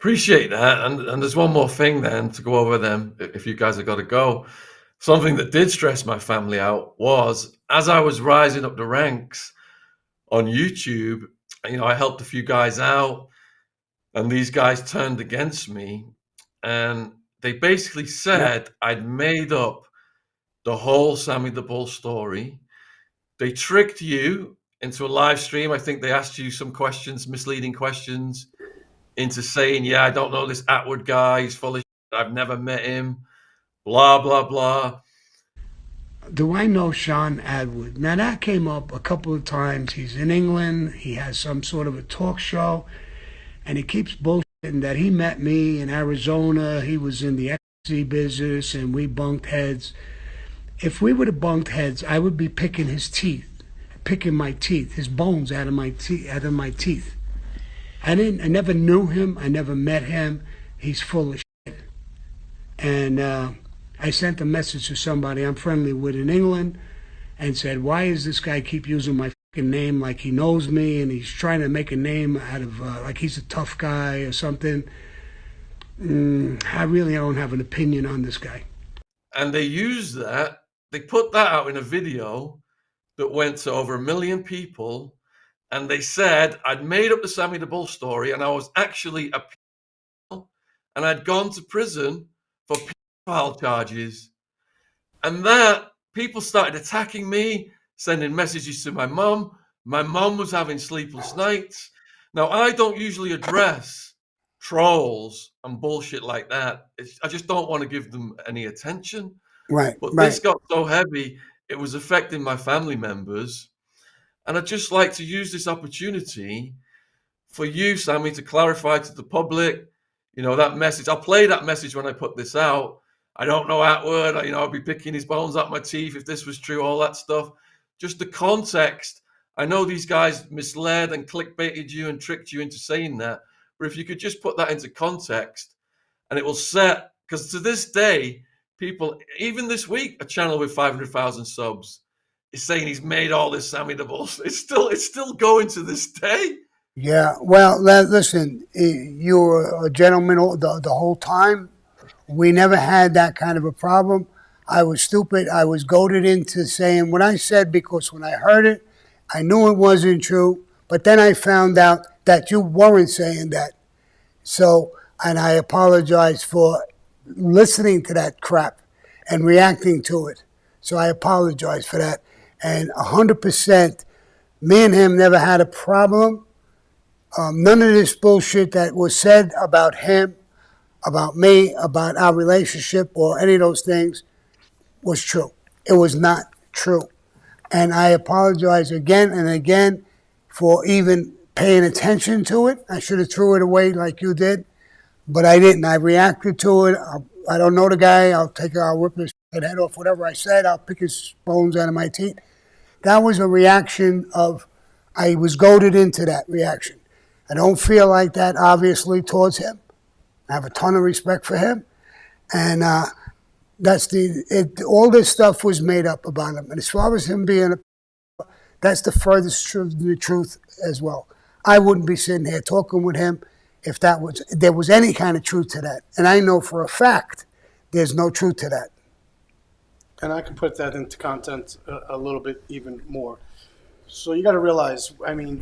Appreciate that. And there's one more thing then to go over them if you guys have got to go. Something that did stress my family out was as I was rising up the ranks on YouTube, I helped a few guys out and these guys turned against me and they basically Yeah. said I'd made up the whole Sammy the Bull story. They tricked you into a live stream. I think they asked you some questions, misleading questions, into saying, yeah, I don't know this Attwood guy. He's full of shit. I've never met him. Blah, blah, blah. Do I know Shaun Attwood? Now that came up a couple of times. He's in England. He has some sort of a talk show, and he keeps bullshitting that he met me in Arizona. He was in the Ecstasy business, and we bunked heads. If we would have bunked heads, I would be picking his teeth, picking my teeth, his bones out of my teeth. I never knew him. I never met him. He's full of shit. And I sent a message to somebody I'm friendly with in England and said, why does this guy keep using my fucking name like he knows me and he's trying to make a name out of like he's a tough guy or something. I don't have an opinion on this guy. And they used that. They put that out in a video that went to over 1 million people. And they said I'd made up the Sammy the Bull story and I was actually a pedophile and I'd gone to prison for pedophile charges. And that people started attacking me, sending messages to my mum. My mum was having sleepless nights. Now, I don't usually address trolls and bullshit like that. I just don't want to give them any attention. Right, But right. this got so heavy, it was affecting my family members. And I'd just like to use this opportunity for you, Sammy, to clarify to the public, that message. I'll play that message when I put this out. I don't know Attwood. I'll be picking his bones out my teeth if this was true, all that stuff. Just the context. I know these guys misled and clickbaited you and tricked you into saying that. But if you could just put that into context and it will set, because to this day, people, even this week, a channel with 500,000 subs is saying he's made all this Sammy the Bull. It's still going to this day. Yeah, well, listen, you were a gentleman the whole time. We never had that kind of a problem. I was stupid. I was goaded into saying what I said because when I heard it, I knew it wasn't true. But then I found out that you weren't saying that. So, and I apologize for listening to that crap and reacting to it. So I apologize for that. And 100%, me and him never had a problem. None of this bullshit that was said about him, about me, about our relationship, or any of those things was true. It was not true. And I apologize again and again for even paying attention to it. I should have threw it away like you did, but I didn't. I reacted to it. I don't know the guy. I'll rip his head off, whatever I said. I'll pick his bones out of my teeth. That was a reaction I was goaded into that reaction. I don't feel like that, obviously, towards him. I have a ton of respect for him. And all this stuff was made up about him. And as far as him being that's the furthest from the truth as well. I wouldn't be sitting here talking with him if there was any kind of truth to that. And I know for a fact there's no truth to that. And I can put that into content a little bit even more. So you got to realize,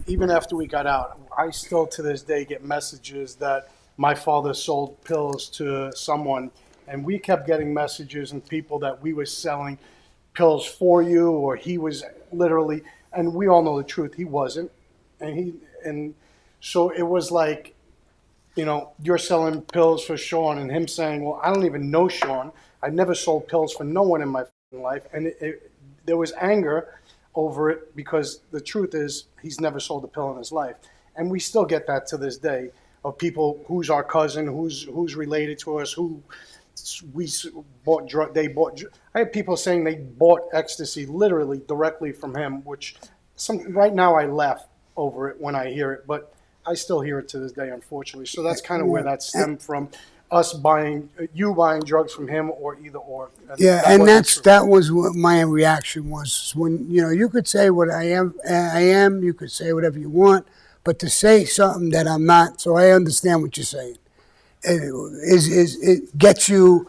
even after we got out, I still to this day get messages that my father sold pills to someone, and we kept getting messages and people that we were selling pills for you, or he was literally, and we all know the truth, he wasn't. And so it was like, you're selling pills for Shaun, and him saying, well, I don't even know Shaun. I never sold pills for no one in my life. And there was anger over it because the truth is he's never sold a pill in his life. And we still get that to this day of people who's our cousin, who's related to us, who we bought drug. I have people saying they bought Ecstasy literally directly from him, which right now I laugh over it when I hear it, but I still hear it to this day, unfortunately. So that's kind of where that stemmed from. You buying drugs from him, or either or. Yeah, and that was what my reaction was. When you could say what I am. You could say whatever you want, but to say something that I'm not. So I understand what you're saying, it gets you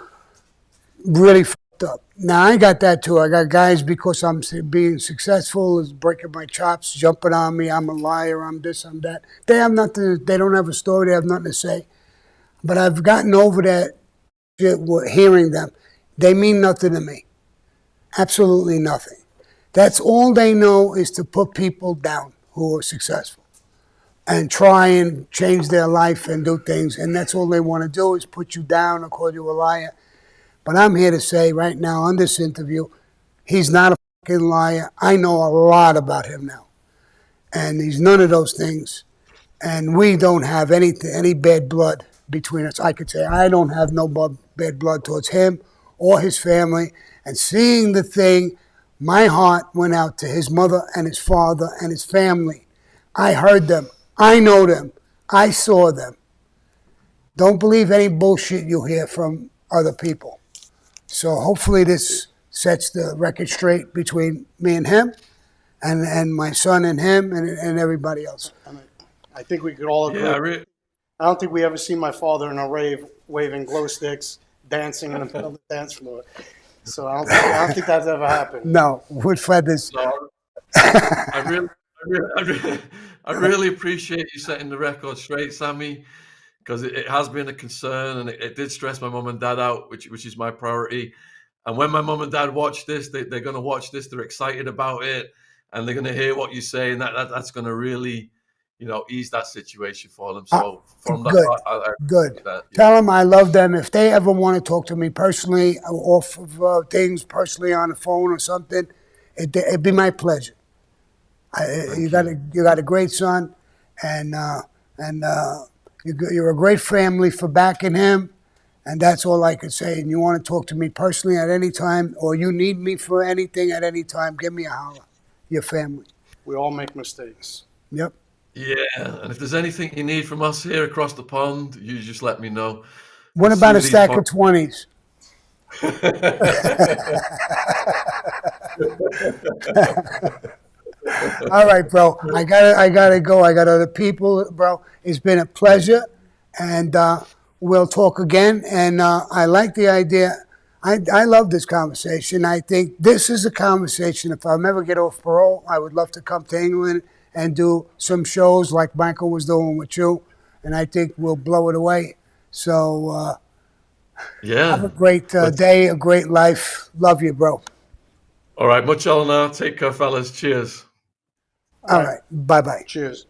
really fucked up. Now I got that too. I got guys because I'm being successful is breaking my chops, jumping on me. I'm a liar. I'm this. I'm that. They have nothing. They don't have a story. They have nothing to say. But I've gotten over that shit. Hearing them, they mean nothing to me. Absolutely nothing. That's all they know is to put people down who are successful and try and change their life and do things. And that's all they want to do is put you down and call you a liar. But I'm here to say right now on this interview, he's not a fucking liar. I know a lot about him now. And he's none of those things. And we don't have any bad blood between us. I could say I don't have no bad blood towards him or his family. And seeing the thing, my heart went out to his mother and his father and his family. I heard them. I know them. I saw them. Don't believe any bullshit you hear from other people. So hopefully this sets the record straight between me and him and my son and him and everybody else. I think we could all agree. Yeah, I don't think we ever seen my father in a rave waving glow sticks, dancing in the middle of the dance floor. So I don't think that's ever happened. No, wood feathers. No, I really appreciate you setting the record straight, Sammy, because it has been a concern and it did stress my mum and dad out, which is my priority. And when my mum and dad watch this, they're going to watch this. They're excited about it, and they're going to hear what you say, and that's going to really, ease that situation for them. So from good, that, good. That, Tell them I love them. If they ever want to talk to me personally, off of things personally on the phone or something, it'd be my pleasure. You got a great son, and you're a great family for backing him, and that's all I could say. And you want to talk to me personally at any time, or you need me for anything at any time, give me a holler. Your family. We all make mistakes. Yep. Yeah, and if there's anything you need from us here across the pond, you just let me know. What about a stack of 20s? All right, bro. I gotta go. I got other people, bro. It's been a pleasure, and we'll talk again. And I like the idea. I love this conversation. I think this is a conversation. If I ever get off parole, I would love to come to England and do some shows like Michael was doing with you, and I think we'll blow it away. So yeah, have a great day, a great life. Love you, bro. All right, much all now. Take care, fellas. Cheers. All right. Bye-bye. Cheers.